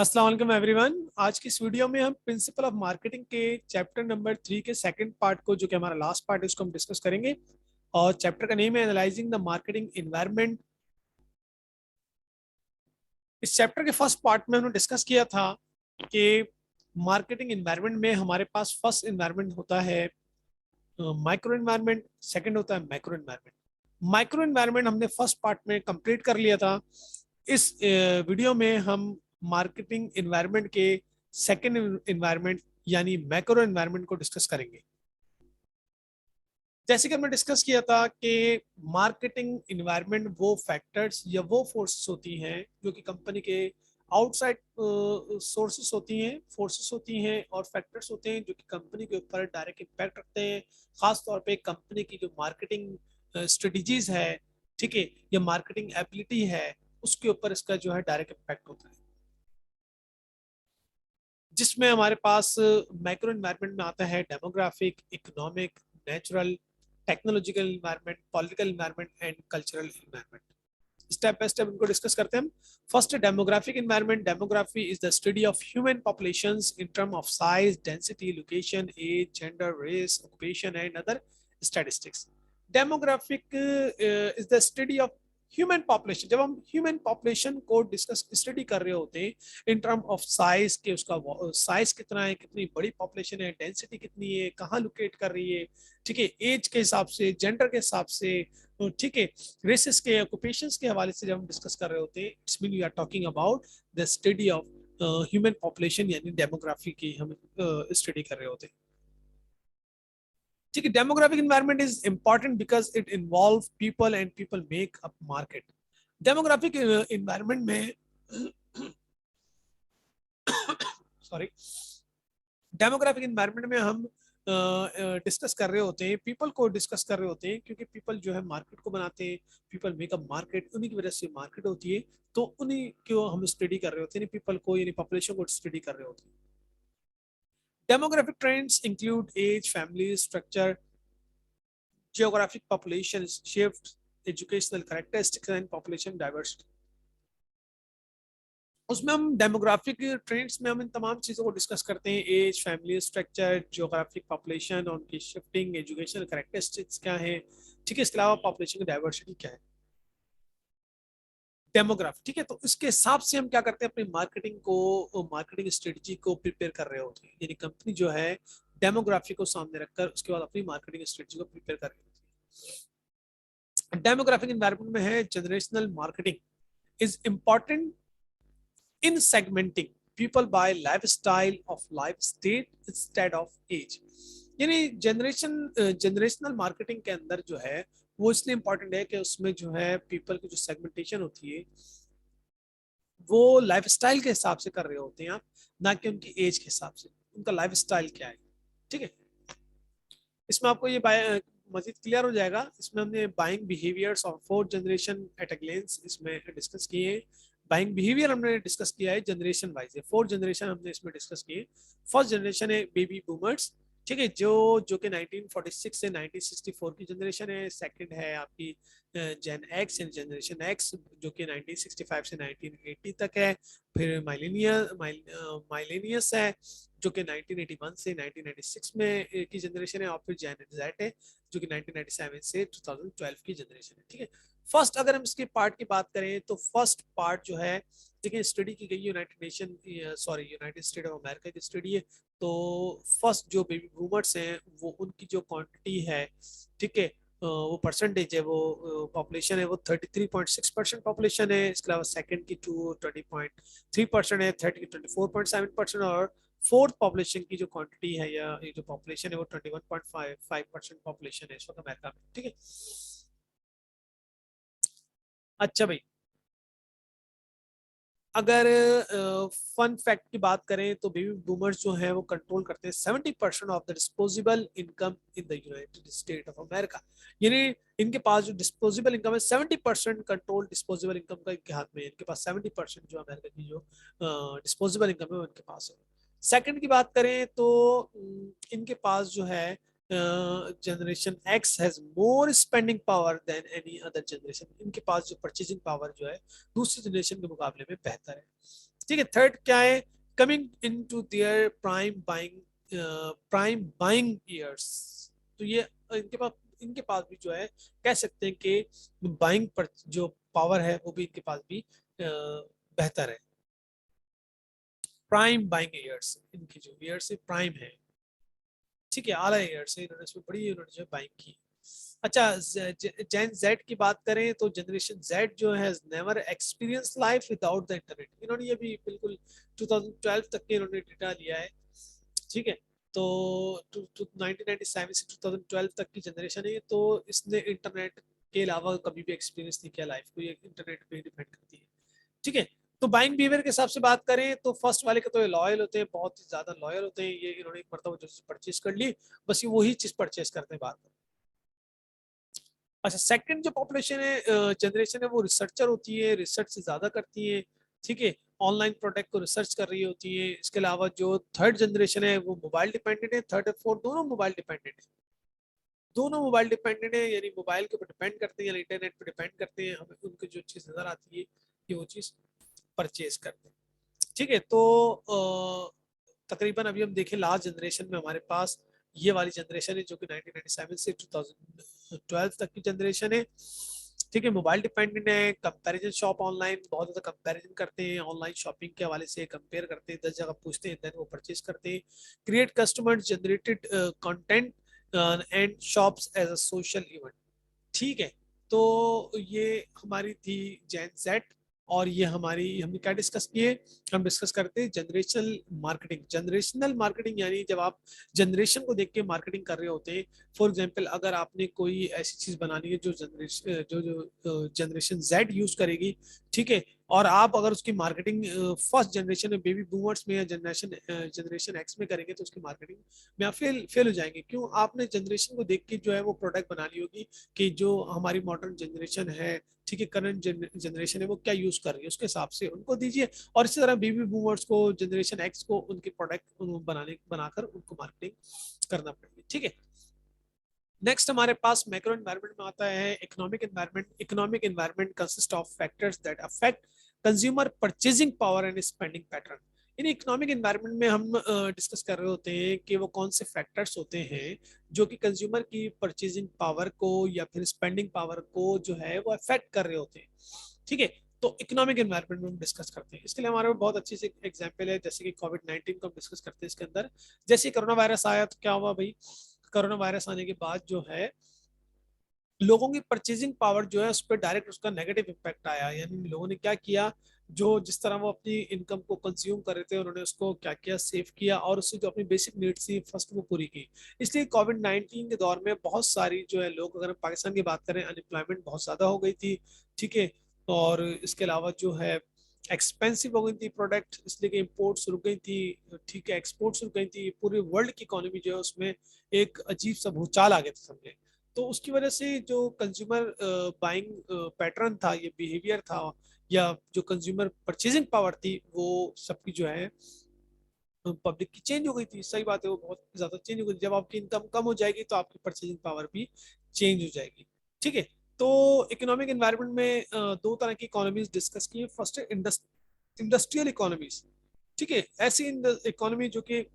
अस्सलाम वालेकुम एवरीवन। आज की इस वीडियो में हम प्रिंसिपल ऑफ मार्केटिंग के चैप्टर नंबर 3 के सेकंड पार्ट को, जो कि हमारा लास्ट पार्ट है, उसको हम डिस्कस करेंगे। और चैप्टर का नेम है एनालाइजिंग द मार्केटिंग एनवायरनमेंट। इस चैप्टर के फर्स्ट पार्ट में हमने डिस्कस किया था कि मार्केटिंग एनवायरनमेंट में हमारे पास फर्स्ट एनवायरनमेंट होता है माइक्रो एनवायरनमेंट, सेकंड होता है मैक्रो एनवायरनमेंट। माइक्रो एनवायरनमेंट हमने फर्स्ट पार्ट में कंप्लीट कर लिया था। इस वीडियो में हम मार्केटिंग एनवायरनमेंट के सेकंड एनवायरनमेंट यानी मैक्रो एनवायरनमेंट को डिस्कस करेंगे। जैसे कि हमने डिस्कस किया था कि मार्केटिंग एनवायरनमेंट वो फैक्टर्स या वो फोर्सेस होती हैं जो कि कंपनी के आउटसाइड सोर्सेस होती हैं, फोर्सेस होती हैं और फैक्टर्स होते हैं जो कि कंपनी के ऊपर डायरेक्ट इम्पैक्ट रखते हैं। खास तौर पे कंपनी की जो मार्केटिंग स्ट्रेटजीज है, ठीक है, या मार्केटिंग एबिलिटी है, उसके ऊपर इसका जो है डायरेक्ट इम्पैक्ट होता है। जिसमें हमारे पास मैक्रो एनवायरनमेंट में आता है demographic, economic, natural, technological environment, political environment and cultural environment. Step by step इनको डिस्कस करते हैं हम। First, demographic environment. Demography is the study of human populations in term of size, density, location, age, gender, race, occupation and other statistics. Demographic is the study of human population. जब हम human population को discuss study कर रहे होते हैं इन term of size के, उसका size कितना है, कितनी बड़ी पॉपुलेशन है, डेंसिटी कितनी है, कहाँ लोकेट कर रही है, ठीक है, एज के हिसाब से, जेंडर के हिसाब से, ठीक है, रेसेस के, ऑक्यूपेशंस के हवाले से जब हम डिस्कस कर रहे होते हैं, it's mean we are talking about the study of human population यानी डेमोग्राफी की हम स्टडी कर रहे होते हैं। ठीक है, demographic environment is important because it involve people and people make up market. Demographic environment में सॉरी, डेमोग्राफिक एनवायरनमेंट में हम डिस्कस कर रहे होते हैं, पीपल को डिस्कस कर रहे होते हैं, क्योंकि पीपल जो है मार्केट को बनाते हैं। पीपल मेक अप मार्केट, उन्हीं की वजह से मार्केट होती है। तो उन्हीं को हम स्टडी कर रहे होते हैं, पीपल को यानी पॉपुलेशन को स्टडी कर रहे होते हैं। Demographic trends include age, family structure, geographic population shift, educational characteristics and population diversity। उसमें हम डेमोग्राफिक ट्रेंड्स में हम इन तमाम चीज़ों को डिस्कस करते हैं। Age, family structure, geographic population, उनकी शिफ्टिंग, एजुकेशनल कैरेक्टरिस्टिक्स क्या है, ठीक है, इसके अलावा पॉपुलेशन की डाइवर्सिटी क्या है, डेमोग्राफी। ठीक है, तो इसके हिसाब से हम क्या करते हैं, अपनी मार्केटिंग को, मार्केटिंग स्ट्रेटजी को प्रिपेयर कर रहे होते हैं। यानी कंपनी जो है डेमोग्राफी को सामने रखकर उसके बाद अपनी मार्केटिंग स्ट्रेटजी को प्रिपेयर कर रही होती है। डेमोग्राफिक एनवायरनमेंट में है generational marketing is important in segmenting people by lifestyle of life state instead of age। यानी जनरेशनल मार्केटिंग के अंदर जो है वो इसलिए इंपॉर्टेंट है कि उसमें जो है पीपल की जो सेगमेंटेशन होती है वो लाइफस्टाइल के हिसाब से कर रहे होते हैं आप, ना कि उनकी एज के हिसाब से, उनका लाइफस्टाइल क्या है। ठीक है, इसमें आपको ये मजीद क्लियर हो जाएगा। इसमें हमने buying behaviours of fourth generation at a glens इसमें डिस्कस किए हैं। बाइंग बिहेवियर हमने डिस्कस किया है जनरेशन वाइज, है फोर्थ जनरेशन हमने इसमें डिस्कस किए। फर्स्ट जनरेशन है बेबी बूमर्स, ठीक है, जो कि 1946 से 1964 की जनरेशन है। सेकंड है आपकी जेन एक्स एंड जनरेशन एक्स, जो कि 1965 से 1980 तक है। फिर माइलेनियस है जो कि 1981 से 1996 में की जनरेशन है। और फिर जेन जेड है जो कि 1997 से 2012 की जनरेशन है। ठीक है, फर्स्ट अगर हम इसके पार्ट की बात करें तो फर्स्ट पार्ट जो है, देखिए, स्टडी की गई United nation, sorry, United state of America की स्टडी है। तो फर्स्ट जो बेबी बूमर्स हैं वो उनकी जो क्वांटिटी है, ठीक है, वो परसेंटेज है, वो पॉपुलेशन है, वो 33.6% पॉपुलेशन है। इसके अलावा सेकंड की 20.3% है, थर्ड की 24.7%, और फोर्थ पॉपुलेशन की जो क्वांटिटी है या ये जो पॉपुलेशन है वो 21.5% पॉपुलेशन है इस वक्त अमेरिका में। ठीक है, अच्छा भाई, अगर फन फैक्ट की बात करें तो बेबी बूमर्स जो हैं वो कंट्रोल करते हैं 70% of the disposable income in the United state of America. यानी इनके पास जो डिस्पोजेबल इनकम है, 70% कंट्रोल डिस्पोजेबल इनकम का इनके हाथ में है। इनके पास 70% जो अमेरिका की जो डिस्पोजेबल इनकम है वो इनके पास है। सेकंड की बात करें तो इनके पास जो है generation X has more spending power than any other generation. इनके पास जो परचेजिंग पावर जो है दूसरी जनरेशन के मुकाबले में बेहतर है। ठीक है। थर्ड क्या है, coming into their prime buying years. तो ये इनके पास भी जो है, कह सकते हैं कि बाइंग पर जो पावर है वो भी इनके पास भी बेहतर है। प्राइम बाइंग ईयर्स, इनकी जो ईयर्स है प्राइम है, ठीक है, आला ईयर्स है, इन्होंने इसमें बड़ी इन्होंने जो बाइंग की। अच्छा, जेन जेड की बात करें तो जनरेशन जेड जो है never experience life without the internet. इन्होंने ये भी बिल्कुल 2012 तक के इन्होंने डेटा लिया है, ठीक है। तो 1997 से 2012 तक की जनरेशन है, तो इसने इंटरनेट के अलावा कभी भी एक्सपीरियंस नहीं किया लाइफ को, ये इंटरनेट पे डिपेंड करती है, ठीक है। तो बाइंग बिहेवियर के हिसाब से बात करें तो फर्स्ट वाले के तो ये लॉयल होते हैं, बहुत ही ज्यादा लॉयल होते हैं, ये इन्होंने एक मरतबा जो चीज परचेज कर ली, बस ये वही चीज परचेज करते हैं बार बार। अच्छा, सेकंड जो पॉपुलेशन है, जनरेशन है, वो रिसर्चर होती है, रिसर्च से ज्यादा करती है, ठीक है, ऑनलाइन प्रोडक्ट को रिसर्च कर रही होती है। इसके अलावा जो थर्ड जनरेशन है वो मोबाइल डिपेंडेंट है, थर्ड और फोर्थ दोनों मोबाइल डिपेंडेंट है, दोनों मोबाइल डिपेंडेंट है, यानी मोबाइल के ऊपर डिपेंड करते हैं, यानी इंटरनेट पे डिपेंड करते हैं, हमें उनको जो चीज़ नजर आती है कि वो चीज़ परचेज करते हैं, ठीक है। तो तकरीबन अभी हम देखें लास्ट जनरेशन में हमारे पास ये वाली जनरेशन है जो कि 1997 से 2012 तक की जनरेशन है, ठीक है, मोबाइल डिपेंडेंट है, कंपैरिजन शॉप ऑनलाइन बहुत ज़्यादा कंपैरिजन करते हैं, ऑनलाइन शॉपिंग के हवाले से कंपेयर करते हैं, 10 जगह पूछते हैं देन वो परचेज करते हैं, create customer generated content and shops as a social event, ठीक है। तो ये हमारी थी जेन सेट, और ये हमारी हमने क्या डिस्कस किए, हम डिस्कस करते हैं जनरेशनल मार्केटिंग। जनरेशनल मार्केटिंग यानी जब आप जनरेशन को देख के मार्केटिंग कर रहे होते हैं, फॉर एग्जांपल अगर आपने कोई ऐसी चीज बनानी है जो जनरेशन जो जो जनरेशन जेड यूज करेगी, ठीक है, और आप अगर उसकी मार्केटिंग फर्स्ट जनरेशन में बेबी बूमर्स में या जनरेशन एक्स में करेंगे तो उसकी मार्केटिंग में आप फेल हो जाएंगे। क्यों? आपने जनरेशन को देख के जो है वो प्रोडक्ट बना ली होगी कि जो हमारी मॉडर्न जनरेशन है, ठीक है, करंट जनरेशन है, वो क्या यूज कर रही है उसके हिसाब से उनको दीजिए, और इसी तरह बेबी बूमर्स को, जनरेशन एक्स को उनके प्रोडक्ट बनाकर उनको मार्केटिंग करना पड़ेगी, ठीक है। नेक्स्ट हमारे पास मैक्रो एनवायरनमेंट में आता है economic environment. Economic environment consist of factors that affect consumer purchasing power and spending pattern. In economic environment में हम डिस्कस कर रहे होते हैं कि वो कौन से फैक्टर्स होते हैं जो कि कंज्यूमर की परचेजिंग पावर को या फिर स्पेंडिंग पावर को जो है वो अफेक्ट कर रहे होते हैं, ठीक है। तो इकोनॉमिक एनवायरनमेंट में हम डिस्कस करते हैं, इसके लिए हमारे बहुत अच्छी से एग्जांपल है, जैसे कि कोविड-19 को हम डिस्कस करते हैं इसके अंदर। जैसे कोरोना वायरस आया तो क्या हुआ भाई, कोरोना वायरस आने के बाद जो है लोगों की परचेजिंग पावर जो है उस पर डायरेक्ट उसका नेगेटिव इम्पैक्ट आया, यानी लोगों ने क्या किया, जो जिस तरह वो अपनी इनकम को कंज्यूम कर रहे थे उन्होंने उसको क्या किया, सेव किया, और उससे जो अपनी बेसिक नीड्स थी फर्स्ट वो पूरी की। इसलिए कोविड-19 के दौर में बहुत सारी जो है लोग, अगर पाकिस्तान की बात करें, अनएम्प्लॉयमेंट बहुत ज्यादा हो गई थी, ठीक है, और इसके अलावा जो है एक्सपेंसिव हो गई थी प्रोडक्ट, इसलिए कि इम्पोर्ट्स रुक गई थी, ठीक है, एक्सपोर्ट्स रुक गई थी, पूरे वर्ल्ड की इकोनॉमी जो है उसमें एक अजीब सा भूचाल आ गया था समझे। तो उसकी वजह से जो कंज्यूमर बाइंग पैटर्न था, ये बिहेवियर था, या जो कंज्यूमर परचेजिंग पावर थी, वो सबकी जो है पब्लिक की चेंज हो गई थी। सही बात है, वो बहुत ज्यादा चेंज हो गई थी। जब आपकी इनकम कम हो जाएगी तो आपकी परचेजिंग पावर भी चेंज हो जाएगी, ठीक है। तो इकोनॉमिक एनवायरनमेंट में दो तरह की इकोनॉमीज डिस्कस की है। फर्स्ट है इंडस्ट्रियल इकोनॉमीज, ठीक है, ऐसी इकोनॉमी जो कि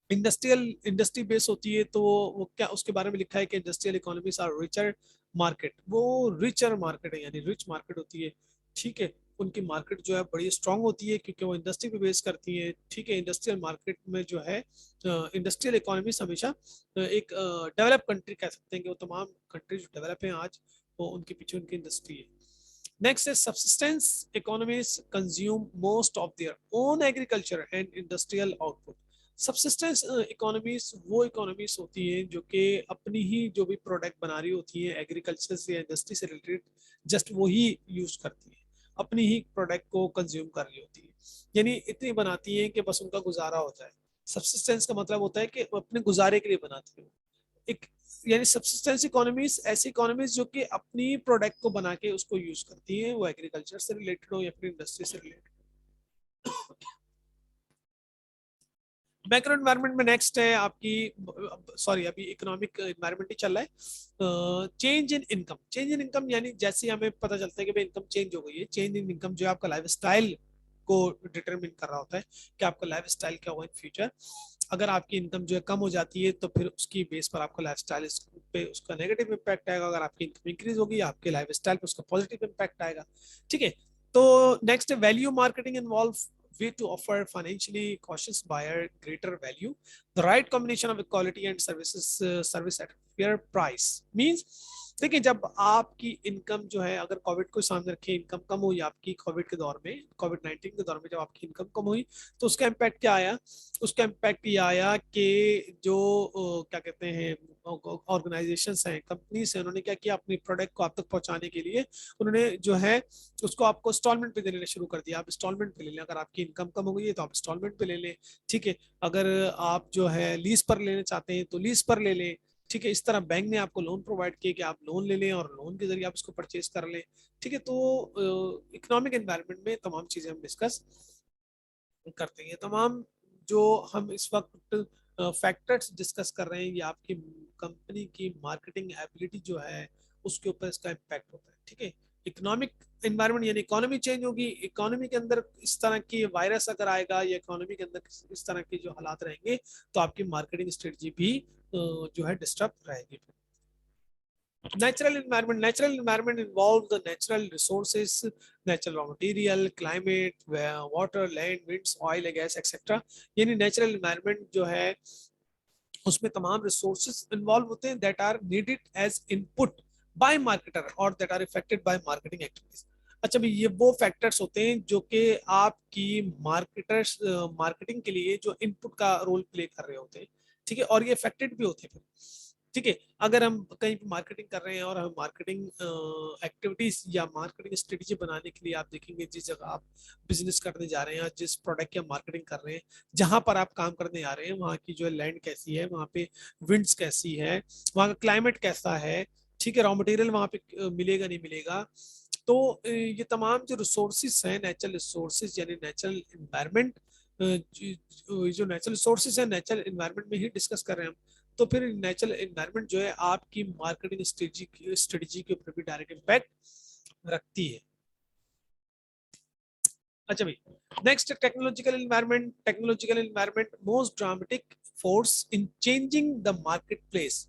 इंडस्ट्री बेस होती है, तो वो क्या उसके बारे में लिखा है कि industrial economies are richer market, वो रिचर मार्केट है, यानी रिच मार्केट होती है, ठीक है। उनकी मार्केट जो है बड़ी स्ट्रांग होती है क्योंकि वो इंडस्ट्री पे बेस करती है, ठीक है। इंडस्ट्रियल मार्केट में जो है इंडस्ट्रियल इकोनॉमीज हमेशा एक डेवलप कंट्री कह सकते हैं कि वो तमाम कंट्री जो डेवलप हैं आज, वो उनके पीछे उनकी इंडस्ट्री है। नेक्स्ट है subsistence economies consume most of their own agriculture and industrial output। Subsistence economies वो इकोनॉमीज होती हैं जो कि अपनी ही जो भी प्रोडक्ट बना रही होती हैं एग्रीकल्चर से या इंडस्ट्री से रिलेटेड, जस्ट वो ही यूज करती हैं, अपनी ही प्रोडक्ट को कंज्यूम कर रही होती है, यानी इतनी बनाती हैं कि बस उनका गुजारा हो जाए। सबसिस्टेंस का मतलब होता है कि वो अपने गुजारे के लिए बनाती हैं। एक यानी सब्सिस्टेंस इकोनॉमीज ऐसी इकोनॉमीज जो कि अपनी प्रोडक्ट को बना के उसको यूज करती हैं, वो एग्रीकल्चर से रिलेटेड हो या फिर इंडस्ट्री से रिलेटेड। मैक्रो एनवायरनमेंट में नेक्स्ट है आपकी, सॉरी अभी इकोनॉमिक एनवायरनमेंट ही चल रहा है। Change in income, change in income यानी जैसे हमें पता चलता है कि भाई इनकम चेंज हो गई है, चेंज इन इनकम जो है आपका लाइफ स्टाइल को डिटरमिन कर रहा होता है कि आपका लाइफ स्टाइल क्या होगा इन फ्यूचर। अगर आपकी इनकम जो है कम हो जाती है तो फिर उसकी बेस पर आपका लाइफ स्टाइल पे उसका नेगेटिव इंपैक्ट आएगा, अगर आपकी इनकम इंक्रीज होगी आपके लाइफ स्टाइल पे उसका पॉजिटिव इंपैक्ट आएगा। ठीक है, तो next value marketing involve way to offer financially cautious buyer greater value, the right combination of quality and service at fair price means। देखिए जब आपकी इनकम जो है, अगर कोविड को सामने रखे, इनकम कम हुई आपकी कोविड के दौर में, कोविड 19 के दौर में जब आपकी इनकम कम हुई तो उसका इम्पैक्ट क्या आया? उसका इम्पैक्ट ये आया कि जो क्या कहते हैं ऑर्गेनाइजेशंस हैं, कंपनीज हैं, उन्होंने क्या किया, अपनी प्रोडक्ट को आप तक पहुंचाने के लिए उन्होंने जो है उसको आपको इंस्टॉलमेंट पे देने शुरू कर दिया। आप इंस्टॉलमेंट पे ले लें, अगर आपकी इनकम कम हो गई है तो आप इंस्टॉलमेंट पे ले लें। ठीक है, अगर आप जो है लीज पर लेना चाहते हैं तो लीज पर ले लें। ठीक है, इस तरह बैंक ने आपको लोन प्रोवाइड किया कि आप लोन ले लें और लोन के जरिए आप इसको परचेज कर लें। ठीक है, तो इकोनॉमिक एनवायरनमेंट में तमाम चीजें हम डिस्कस करते हैं। तमाम जो हम इस वक्त फैक्टर्स डिस्कस कर रहे हैं ये आपकी कंपनी की मार्केटिंग एबिलिटी जो है उसके ऊपर इसका इम्पैक्ट होता है। ठीक है, इकोनॉमिक एनवायरनमेंट यानी इकोनॉमी चेंज होगी, इकोनॉमी के अंदर इस तरह की वायरस अगर आएगा या इकोनॉमी के अंदर इस तरह के जो हालात रहेंगे तो आपकी मार्केटिंग स्ट्रेटजी भी जो है डिस्टर्ब रहेगी। Natural environment involves the natural resources, natural raw material, climate, water, land, winds, oil, gas, etc। यानी नेचुरल एनवायरनमेंट जो है उसमें तमाम रिसोर्सेज इन्वॉल्व होते हैं that are needed as input by marketer और that are affected by marketing activities. अच्छा भाई, ये वो फैक्टर्स होते हैं जो कि आपकी मार्केटर्स मार्केटिंग के लिए जो इनपुट का रोल प्ले कर रहे होते हैं। ठीक है, और ये इफेक्टेड भी होते हैं फिर। ठीक है, अगर हम कहीं पे मार्केटिंग कर रहे हैं और हम मार्केटिंग एक्टिविटीज या मार्केटिंग स्ट्रेटेजी बनाने के लिए आप देखेंगे जिस जगह आप बिजनेस करने जा रहे हैं, जिस प्रोडक्ट की आप मार्केटिंग कर रहे हैं, जहां पर आप काम करने जा रहे हैं वहाँ की जो है लैंड कैसी है, वहाँ पे विंड्स कैसी है, वहाँ का क्लाइमेट कैसा है। ठीक है, रॉ मटेरियल वहाँ पे मिलेगा नहीं मिलेगा। तो ये तमाम जो रिसोर्सेज हैं, नेचुरल रिसोर्सेज यानी नेचुरल इन्वायरमेंट, जो नेचुरल रिसोर्सेज है नेचुरल इन्वायरमेंट में ही डिस्कस कर रहे हैं हम। तो फिर नेचुरल एनवायरनमेंट जो है आपकी मार्केटिंग स्ट्रेटजी के ऊपर भी डायरेक्ट इम्पैक्ट रखती है। अच्छा भाई, next technological environment most dramatic force in changing the market place.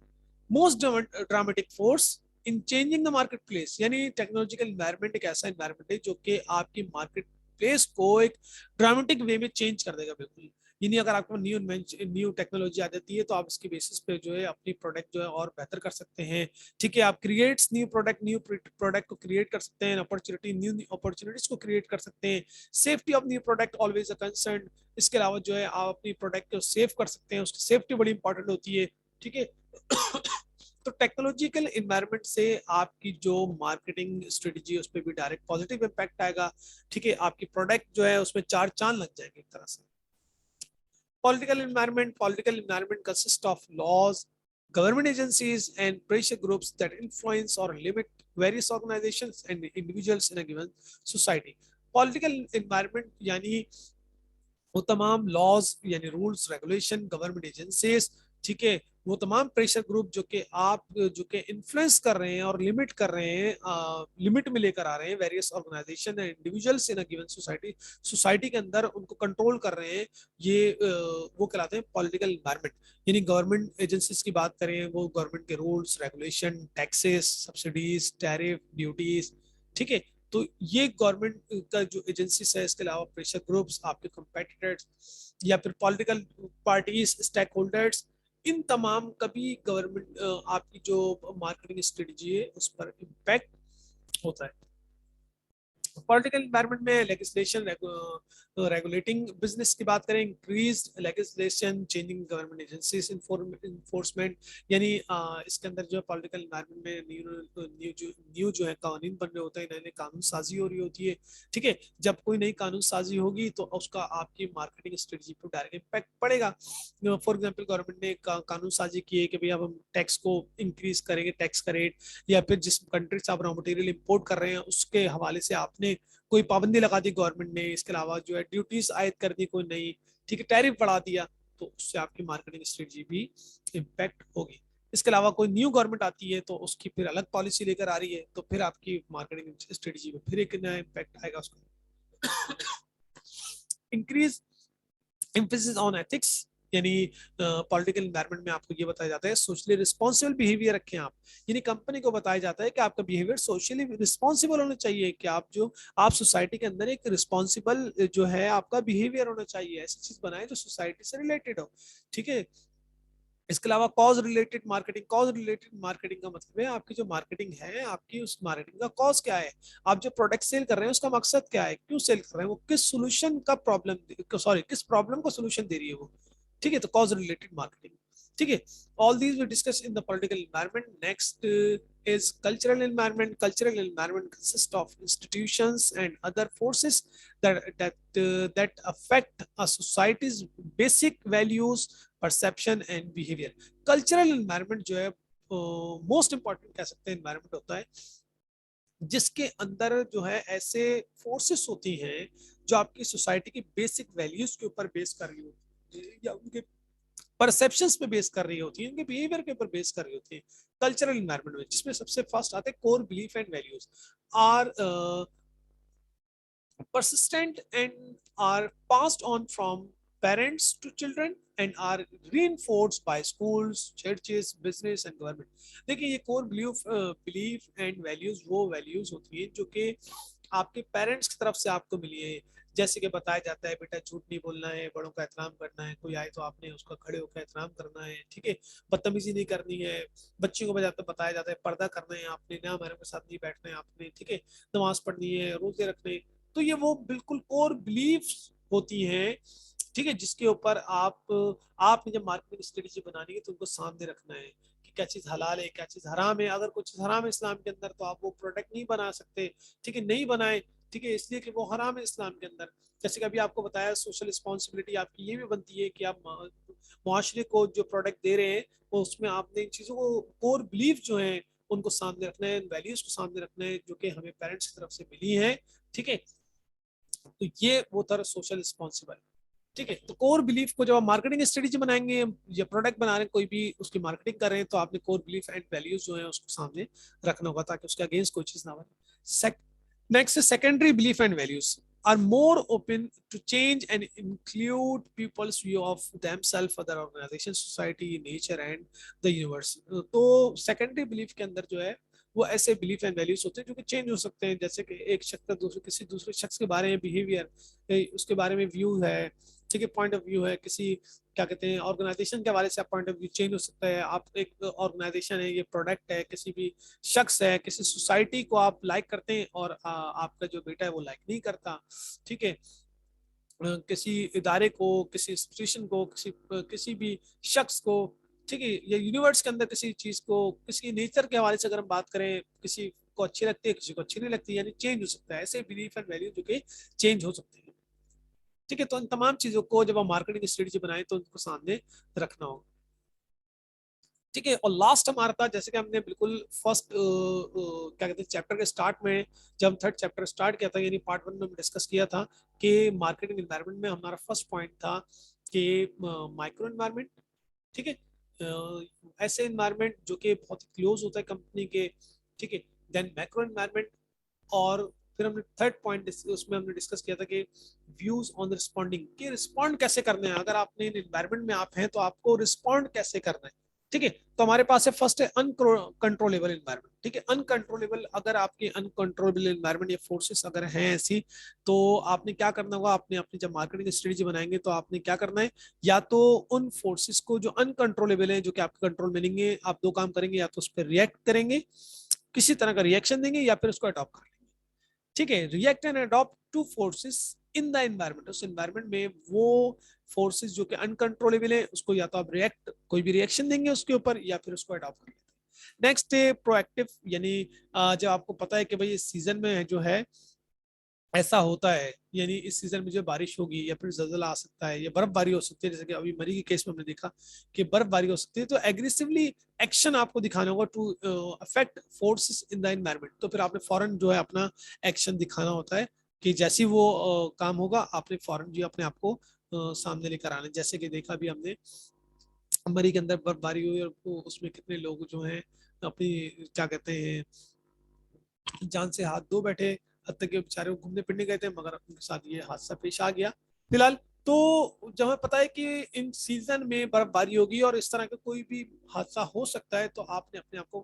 Most dramatic force in changing the market place यानी टेक्नोलॉजिकल एनवायरनमेंट एक ऐसा एनवायरनमेंट है जो कि आपकी मार्केट प्लेस को एक ड्रामेटिक वे में चेंज कर देगा बिल्कुल। यानी अगर आपको न्यू टेक्नोलॉजी आ जाती है तो आप इसके बेसिस पे जो है अपनी प्रोडक्ट जो है और बेहतर कर सकते हैं। ठीक है, आप क्रिएट्स न्यू प्रोडक्ट को क्रिएट कर सकते हैं, न्यू अपॉर्चुनिटीज को क्रिएट कर सकते हैं। Safety of new product always a concern. इसके अलावा जो है आप अपनी प्रोडक्ट को सेव कर सकते हैं, उसकी सेफ्टी बड़ी इंपॉर्टेंट होती है। ठीक है तो टेक्नोलॉजिकल इन्वायरमेंट से आपकी जो मार्केटिंग स्ट्रेटजी उस पर भी डायरेक्ट पॉजिटिव इम्पैक्ट आएगा। ठीक है, आपकी प्रोडक्ट जो है उसमें चार चांद लग जाएंगे एक तरह से। Political environment consists of laws, government agencies, and pressure groups that influence or limit various organizations and individuals in a given society. Political environment यानी वो तमाम लॉज यानी रूल्स रेगुलेशन, गवर्नमेंट एजेंसीज, ठीक है, वो तमाम प्रेशर ग्रुप जो कि इन्फ्लुएंस कर रहे हैं और लिमिट कर रहे हैं, लिमिट में लेकर आ रहे हैं various organisation and individuals in a given society, society के अंदर उनको कंट्रोल कर रहे हैं। ये वो कहलाते हैं पॉलिटिकल इन्वायरमेंट। यानी गवर्नमेंट एजेंसीज की बात करें, वो गवर्नमेंट के rules regulation, taxes, subsidies, tariff, duties. ठीक है, तो ये गवर्नमेंट का जो एजेंसीज है, इसके अलावा प्रेशर ग्रुप्स, आपके कंपेटिटर्स या फिर पॉलिटिकल पार्टीज, स्टेक होल्डर्स, इन तमाम का भी गवर्नमेंट आपकी जो मार्केटिंग स्ट्रेटजी है उस पर इम्पैक्ट होता है। पॉलिटिकल एनवायरनमेंट में लेजिस्लेशन रेगुलेटिंग बिजनेस की बात करें, increase legislation, changing government agencies enforcement. यानी इसके अंदर जो है पॉलिटिकल एनवायरनमेंट में न्यू जो है कानून बन रहे होते हैं, नए नए कानून साजी हो रही होती है। ठीक है, जब कोई नई कानून साजी होगी तो उसका आपकी मार्केटिंग स्ट्रेटजी पर डायरेक्ट इम्पैक्ट पड़ेगा। फॉर एग्जाम्पल गवर्नमेंट ने कानून साजी किए कि भाई अब हम टैक्स को इंक्रीज करेंगे, टैक्स का रेट, या फिर जिस कंट्री से आप रॉ मटेरियल इंपोर्ट कर रहे हैं उसके हवाले से आपने कोई पाबंदी लगा दी गवर्नमेंट ने, इसके अलावा जो है ड्यूटीज आयद कर दी कोई नई, ठीक है, टैरिफ बढ़ा दिया, तो उससे आपकी मार्केटिंग स्ट्रेटजी भी इम्पैक्ट होगी। इसके अलावा कोई न्यू गवर्नमेंट आती है तो उसकी फिर अलग पॉलिसी लेकर आ रही है तो फिर आपकी मार्केटिंग स्ट्रेटजी में फिर एक नया इम्पैक्ट आएगा उसका। इंक्रीज एम्फेसिस ऑन एथिक्स, यानी पॉलिटिकल एनवायरनमेंट में आपको ये बताया जाता है सोशली रिस्पॉन्सिबल बिहेवियर रखें आप, यानी कंपनी को बताया जाता है कि आपका बिहेवियर सोशली रिस्पॉन्सिबल होना चाहिए, कि आप सोसाइटी के अंदर एक रिस्पॉन्सिबल जो है आपका बिहेवियर होना चाहिए, ऐसी चीज बनाए जो सोसाइटी से रिलेटेड हो। ठीक है, इसके अलावा कॉज रिलेटेड मार्केटिंग का मतलब है आपकी जो मार्केटिंग है, आपकी उस मार्केटिंग का कॉज क्या है, आप जो प्रोडक्ट सेल कर रहे हैं उसका मकसद क्या है, क्यों सेल कर रहे हैं, वो किस सोल्यूशन का किस प्रॉब्लम का सोल्यूशन दे रही है वो। ठीक है, तो कॉज रिलेटेड मार्केटिंग। ठीक है, all these we discuss in the political environment. Next is cultural environment. Cultural environment consists of institutions and other forces that affect a society's basic values, perception and behavior. Cultural environment जो है most important कह सकते हैं environment होता है जिसके अंदर जो है ऐसे फोर्सेस होती हैं जो आपकी सोसाइटी की बेसिक वैल्यूज के ऊपर बेस कर रही होती है, या उनके परसेप्शंस पे बेस कर रही होती है, उनके बिहेवियर के ऊपर बेस कर रही होती है कल्चरल इन्वायरमेंट में, जिसमें सबसे फर्स्ट आते हैं core belief and values are persistent and are passed on from parents to children and are reinforced by schools, churches, business and government. देखिए ये कोर बिलीफ एंड वैल्यूज वो वैल्यूज होती हैं जो कि आपके पेरेंट्स की तरफ से आपको मिली है। जैसे कि बताया जाता है बेटा झूठ नहीं बोलना है, बड़ों का एहतराम करना है, कोई आए तो आपने उसका खड़े होकर एहतराम करना है। ठीक है, बदतमीजी नहीं करनी है। बच्चियों को बताया जाता है पर्दा करना है आपने, ना हमारे के साथ नहीं बैठना है आपने। ठीक है, नमाज पढ़नी है, रोजे रखने हैं। तो ये वो बिल्कुल कोर बिलीफ्स होती हैं। ठीक है, जिसके ऊपर आपने जब मार्केटिंग स्ट्रेटेजी बनानी है तो उनको सामने रखना है कि क्या चीज हलाल है, क्या चीज हराम है। अगर कुछ चीज हराम है इस्लाम के अंदर तो आप वो प्रोडक्ट नहीं बना सकते। ठीक है, नहीं बनाए। ठीक है, इसलिए कि वो हराम है इस्लाम के अंदर। जैसे कि अभी आपको बताया सोशल रिस्पॉन्सिबिलिटी आपकी ये भी बनती है कि आप मुआशरे को जो प्रोडक्ट दे रहे हैं वो उसमें आपने इन चीजों को कोर बिलीफ जो है उनको सामने रखना है, वैल्यूज को सामने रखना है जो कि हमें पेरेंट्स की तरफ से मिली है। ठीक है, तो ये वो तरह सोशल रिस्पॉन्सिबल। ठीक है, तो कोर बिलीफ को जब आप मार्केटिंग स्ट्रेटेजी बनाएंगे या प्रोडक्ट बना रहे हैं कोई भी उसकी मार्केटिंग कर रहे हैं तो आपने कोर बिलीफ एंड वैल्यूज जो है उसको सामने रखना होगा ताकि उसके अगेंस्ट कोई चीज ना बने। Next secondary belief and values are more open to change and include people's view of themselves, other organizations, society, nature and the universe. तो सेकेंडरी बिलीफ के अंदर जो है वो ऐसे बिलीफ एंड वैल्यूज होते हैं जो कि चेंज हो सकते हैं। जैसे कि एक शख्स का किसी दूसरे शख्स के बारे में बिहेवियर, उसके बारे में व्यू है। ठीक है, पॉइंट ऑफ व्यू है किसी, क्या कहते हैं, ऑर्गेनाइजेशन के हवाले से आप पॉइंट ऑफ व्यू चेंज हो सकता है। आप एक ऑर्गेनाइजेशन है, ये प्रोडक्ट है, किसी भी शख्स है, किसी सोसाइटी को आप लाइक करते हैं और आपका जो बेटा है वो लाइक नहीं करता। ठीक है, किसी इदारे को, किसी इंस्टीट्यूशन को, किसी भी शख्स को। ठीक है, या यूनिवर्स के अंदर किसी चीज को, किसी नेचर के हवाले से अगर हम बात करें, किसी को अच्छी लगती है, किसी को अच्छी नहीं लगती, यानी चेंज हो सकता है। ऐसे बिलीफ एंड वैल्यू जो कि चेंज हो सकते हैं। ठीक है, तो इन तमाम चीजों को जब हम मार्केटिंग स्ट्रेटेजी बनाए तो उनको सामने रखना होगा। ठीक है, और लास्ट हमारा था, जैसे कि हमने बिल्कुल फर्स्ट क्या कहते हैं चैप्टर के स्टार्ट में, जब हम थर्ड चैप्टर स्टार्ट किया था यानी पार्ट 1 में हम डिस्कस किया था कि मार्केटिंग एनवायरनमेंट में हमारा फर्स्ट पॉइंट था कि माइक्रो एनवायरनमेंट। ठीक है, ऐसे एनवायरनमेंट जो कि बहुत क्लोज होता है कंपनी के। ठीक है, देन मैक्रो एनवायरनमेंट। और फिर हमने थर्ड पॉइंट उसमें हमने डिस्कस किया था कि व्यूज ऑन रिस्पॉन्डिंग, कि रिस्पॉन्ड कैसे करने हैं। अगर आपने एनवायरनमेंट में आप हैं तो आपको रिस्पॉन्ड कैसे करना है। ठीक है, तो हमारे पास है फर्स्ट है अनकंट्रोलेबल एनवायरनमेंट। ठीक है, अनकंट्रोलेबल, अगर आपकी अनकंट्रोलेबल एनवायरनमेंट या फोर्सेस अगर हैं ऐसी, तो आपने क्या करना होगा, आपने अपनी जब मार्केटिंग स्ट्रेटेजी बनाएंगे तो आपने क्या करना है, या तो उन फोर्सेस को जो अनकंट्रोलेबल है, जो कि आपके कंट्रोल में नहीं है, आप दो काम करेंगे, या तो उस पर रिएक्ट करेंगे, किसी तरह का रिएक्शन देंगे, या फिर उसको अडॉप्ट कर लेंगे। ठीक है, react and adopt two forces in the environment. उस एनवायरमेंट में वो फोर्सेस जो कि अनकंट्रोलेबल है उसको या तो आप रिएक्ट, कोई भी रिएक्शन देंगे उसके ऊपर, या फिर उसको अडॉप्ट कर लेते हैं। नेक्स्ट है प्रोएक्टिव, यानी जब आपको पता है कि भाई इस सीजन में जो है ऐसा होता है, यानी इस सीजन में जो बारिश होगी या फिर जलजला आ सकता है या बर्फबारी हो सकती है, जैसे कि अभी मरी के केस में हमने देखा कि बर्फबारी हो सकती है, तो एग्रेसिवली एक्शन आपको दिखाना होगा to affect forces in the environment. तो फिर आपने फौरन जो है अपना एक्शन दिखाना होता है कि जैसे ही वो काम होगा आपने फौरन जो अपने आप को सामने लेकर आना। जैसे कि देखा भी हमने मरी के अंदर बर्फबारी हुई और उसमें कितने लोग जो हैं अपनी, क्या कहते हैं, जान से हाथ धो बैठे। हद तक के बेचारे घूमने फिरने गए थे मगर उनके साथ ये हादसा पेश आ गया। फिलहाल तो जब हमें पता है कि इन सीजन में बर्फबारी होगी और इस तरह का कोई भी हादसा हो सकता है, तो आपने अपने आप को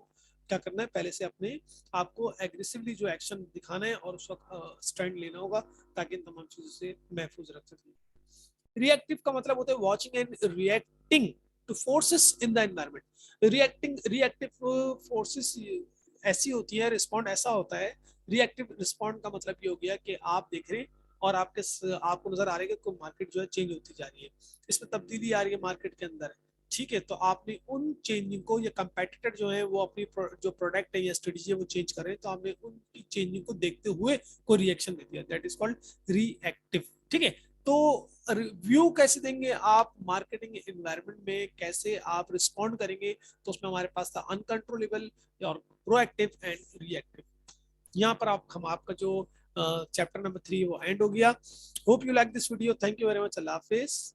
क्या करना है, पहले से अपने आपको एग्रेसिवली जो एक्शन दिखाना है और उस वक्त स्टैंड लेना होगा, ताकि इन तमाम चीजों से महफूज रख सकें। रिएक्टिव का मतलब होता है watching and reacting two forces in the environment. Reactive forces ऐसी होती है, रिस्पॉन्ड ऐसा होता है। रिएक्टिव रिस्पॉन्ड का मतलब ये हो गया कि आप देख रहे हैं और आपको नजर आ रहा है कि कोई मार्केट जो है चेंज होती जा रही है, इसमें तब्दीली आ रही है मार्केट के अंदर, ठीक है, तो आपने उन चेंजिंग को, या कंपेटिटर जो है वो अपनी जो प्रोडक्ट है या स्ट्रेटेजी है वो चेंज कर रहे हैं, तो आपने उनकी चेंजिंग को देखते हुए कोई रिएक्शन दे दिया, दैट इज कॉल्ड रिएक्टिव। ठीक है, तो रिव्यू कैसे देंगे आप मार्केटिंग एनवायरनमेंट में, कैसे आप रिस्पॉन्ड करेंगे, तो उसमें हमारे पास था अनकंट्रोलेबल और प्रोएक्टिव एंड रिएक्टिव। यहाँ पर हम आपका जो चैप्टर नंबर 3 वो एंड हो गया। Hope you like this video, thank you very much, Allah Hafiz.